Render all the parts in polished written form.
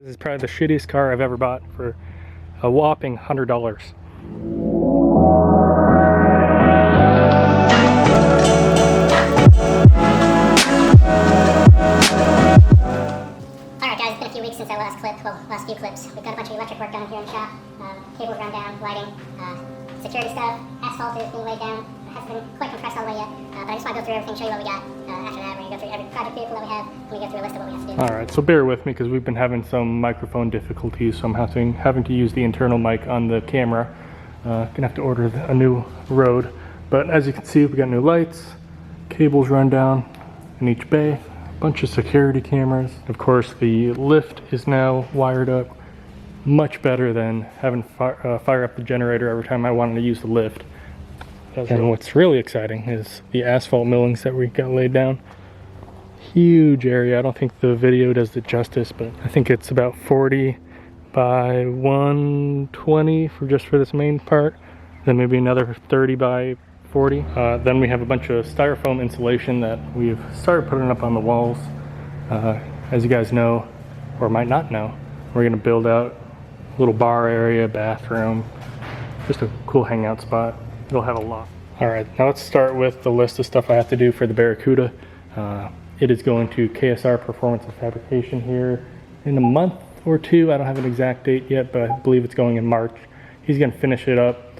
This is probably the shittiest car I've ever bought for a whopping $100. Alright guys, it's been a few weeks since our last clip, well, last few clips. We've got a bunch of electric work done here in the shop. Cables run down, lighting, security stuff, asphalt is being laid down. It hasn't been quite compressed all the way yet, but I just want to go through everything, show you what we got. After that, we're going to go through every project vehicle that we have, and we go through a list of what we have to do. Alright, so bear with me because we've been having some microphone difficulties, so I'm having to use the internal mic on the camera. Gonna have to order a new Rode. But as you can see, we got new lights, cables run down in each bay, a bunch of security cameras. Of course, the lift is now wired up much better than having fire up the generator every time I wanted to use the lift. And what's really exciting is the asphalt millings that we got laid down. Huge area. I don't think the video does it justice, but I think it's about 40 by 120 for this main part. Then maybe another 30 by 40. Then we have a bunch of styrofoam insulation that we've started putting up on the walls. As you guys know, or might not know, we're gonna build out a little bar area, bathroom, just a cool hangout spot. It'll have a lot. All right, now let's start with the list of stuff I have to do for the Barracuda. It is going to KSR Performance and Fabrication here in a month or two. I don't have an exact date yet, but I believe it's going in March. He's gonna finish it up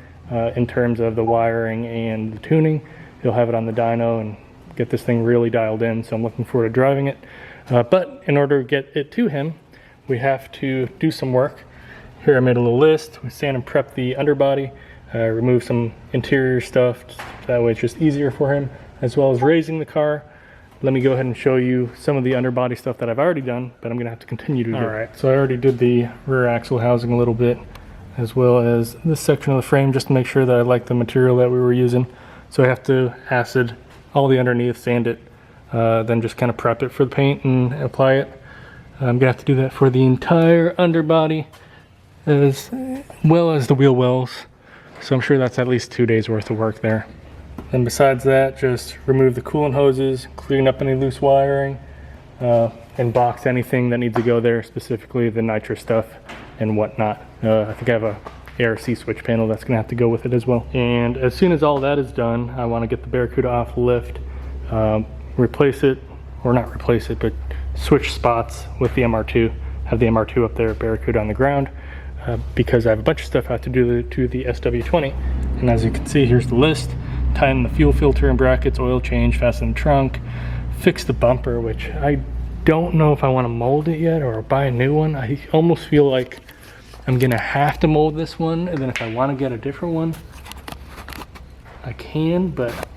in terms of the wiring and the tuning. He'll have it on the dyno and get this thing really dialed in, so I'm looking forward to driving it. But in order to get it to him, we have to do some work. Here I made a little list. We sand and prep the underbody, remove some interior stuff, that way it's just easier for him, as well as raising the car. Let me go ahead and show you some of the underbody stuff that I've already done, but I'm gonna have to continue to do. All right, so I already did the rear axle housing a little bit, as well as this section of the frame, just to make sure that I like the material that we were using. So I have to acid all the underneath, sand it, then just kind of prep it for the paint and apply it. I'm gonna have to do that for the entire underbody, as well as the wheel wells. So I'm sure that's at least 2 days worth of work there. And besides that, just remove the coolant hoses, clean up any loose wiring, and box anything that needs to go there, specifically the nitrous stuff and whatnot. I think I have a ARC switch panel that's gonna have to go with it as well. And as soon as all that is done, I wanna get the Barracuda off the lift, replace it, or not replace it, but switch spots with the MR2, have the MR2 up there, Barracuda on the ground, because I have a bunch of stuff I have to do to the SW20. And as you can see, here's the list. Tighten the fuel filter and brackets, oil change, fasten the trunk, fix the bumper, which I don't know if I want to mold it yet or buy a new one. I almost feel like I'm gonna have to mold this one, and then if I want to get a different one, I can, but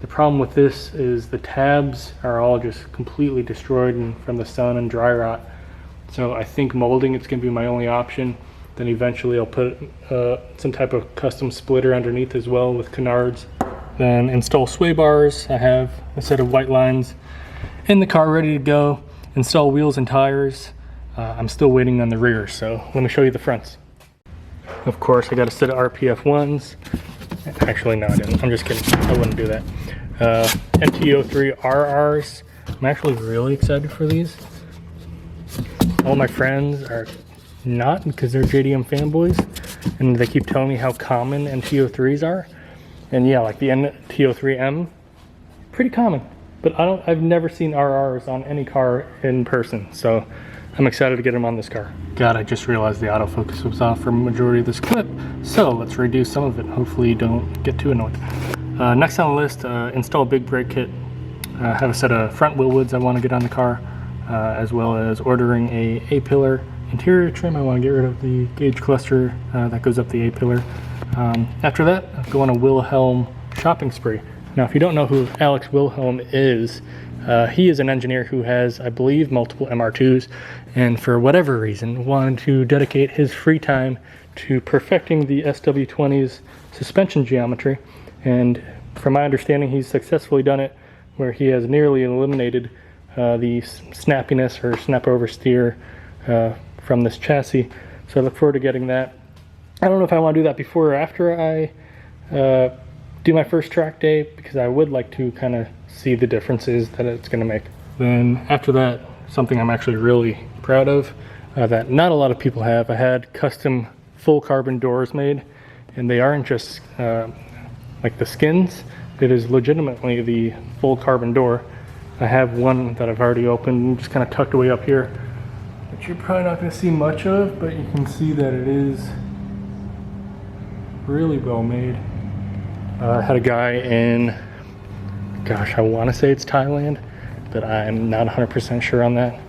the problem with this is the tabs are all just completely destroyed from the sun and dry rot. So I think molding it's gonna be my only option. Then eventually I'll put some type of custom splitter underneath as well with canards. Then install sway bars. I have a set of white lines in the car ready to go. Install wheels and tires. I'm still waiting on the rear, so let me show you the fronts. Of course, I got a set of RPF ones. Actually, no, I didn't. I'm just kidding. I wouldn't do that. MT-03 RRs. I'm actually really excited for these. All my friends are not, because they're JDM fanboys, and they keep telling me how common MT-03s are. And yeah, like the MT-03M, pretty common. But I've never seen RRs on any car in person, so I'm excited to get them on this car. God, I just realized the autofocus was off for the majority of this clip, so let's redo some of it. Hopefully you don't get too annoyed. Next on the list, install big brake kit. I have a set of front wheel woods I want to get on the car, as well as ordering a A-pillar interior trim. I want to get rid of the gauge cluster that goes up the A-pillar. After that, I'll go on a Wilhelm shopping spree. Now, if you don't know who Alex Wilhelm is, he is an engineer who has, I believe, multiple MR2s, and for whatever reason, wanted to dedicate his free time to perfecting the SW20's suspension geometry. And from my understanding, he's successfully done it, where he has nearly eliminated the snappiness or snap oversteer from this chassis. So I look forward to getting that. I don't know if I want to do that before or after I do my first track day, because I would like to kind of see the differences that it's going to make. Then after that, something I'm actually really proud of, that not a lot of people have. I had custom full carbon doors made, and they aren't just like the skins. It is legitimately the full carbon door. I have one that I've already opened, just kind of tucked away up here, which you're probably not going to see much of, but you can see that it is really well made. I had a guy in, gosh, I want to say it's Thailand, but I'm not 100% sure on that.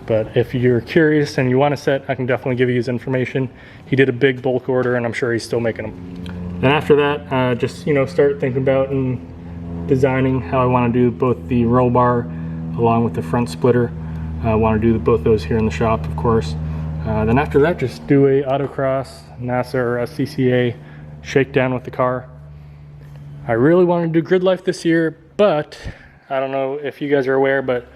But if you're curious and you want a set, I can definitely give you his information. He did a big bulk order, and I'm sure he's still making them. And after that, just, you know, start thinking about and designing how I want to do both the roll bar along with the front splitter. I want to do both those here in the shop, of course. Then after that, just do a autocross, NASA or SCCA shakedown with the car. I really wanted to do grid life this year, but I don't know if you guys are aware, but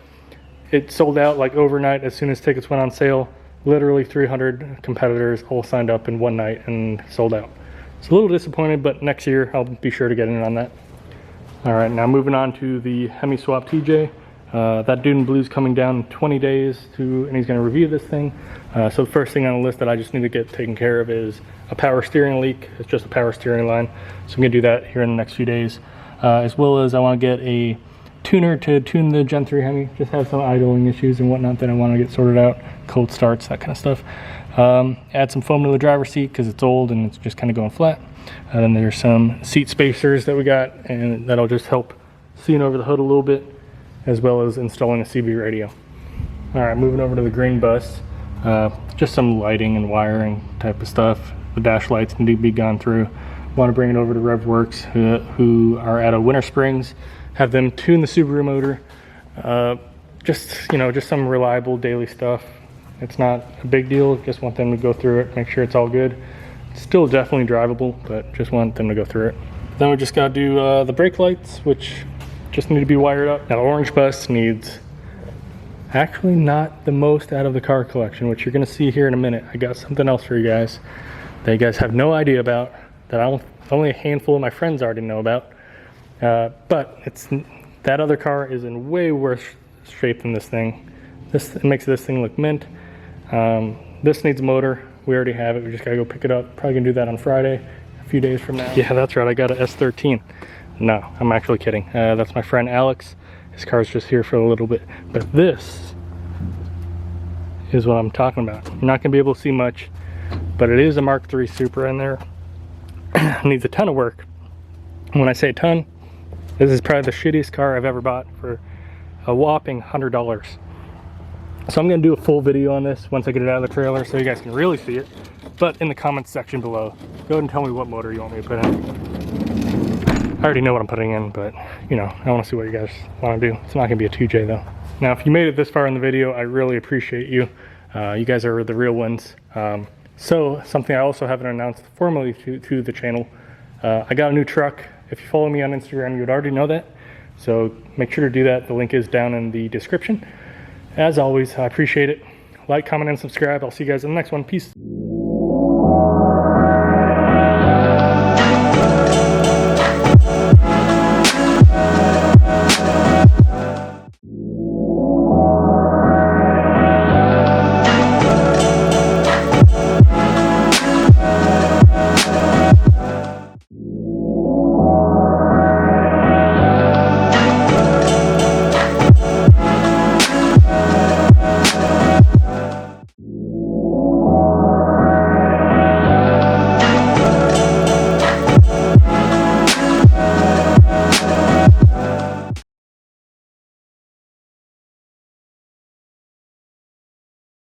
it sold out like overnight as soon as tickets went on sale. Literally 300 competitors all signed up in one night and sold out. It's a little disappointed, but next year I'll be sure to get in on that. All right, now moving on to the Hemi Swap Tj. That dude in blue is coming down in 20 days and he's going to review this thing. So the first thing on the list that I just need to get taken care of is a power steering leak. It's just a power steering line. So I'm going to do that here in the next few days. As well as I want to get a tuner to tune the Gen 3 Hemi. Just have some idling issues and whatnot that I want to get sorted out. Cold starts, that kind of stuff. Add some foam to the driver's seat because it's old and it's just kind of going flat. Then there's some seat spacers that we got, and that'll just help seeing over the hood a little bit, as well as installing a CB radio. All right, moving over to the green bus. Just some lighting and wiring type of stuff. The dash lights need to be gone through. Want to bring it over to RevWorks, who are out of Winter Springs. Have them tune the Subaru motor. Just some reliable daily stuff. It's not a big deal. Just want them to go through it, make sure it's all good. It's still definitely drivable, but just want them to go through it. Then we just got to do the brake lights, which just need to be wired up. Now the orange bus needs actually not the most out of the car collection, which you're going to see here in a minute. I got something else for you guys that you guys have no idea about, that only a handful of my friends already know about. But that other car is in way worse shape than this thing. It makes this thing look mint. This needs a motor. We already have it. We just gotta go pick it up. Probably gonna do that on Friday, a few days from now. Yeah, that's right. I got a S13. No, I'm actually kidding. That's my friend Alex. His car's just here for a little bit. But this is what I'm talking about. You're not gonna be able to see much, but it is a Mark III Supra in there. Needs a ton of work. When I say a ton, this is probably the shittiest car I've ever bought for a whopping $100. So I'm going to do a full video on this once I get it out of the trailer so you guys can really see it. But in the comments section below, go ahead and tell me what motor you want me to put in. I already know what I'm putting in, but you know, I want to see what you guys want to do. It's not going to be a 2J though. Now, if you made it this far in the video, I really appreciate you. You guys are the real ones. So something I also haven't announced formally to the channel. I got a new truck. If you follow me on Instagram, you would already know that. So make sure to do that. The link is down in the description. As always, I appreciate it. Like, comment, and subscribe. I'll see you guys in the next one. Peace.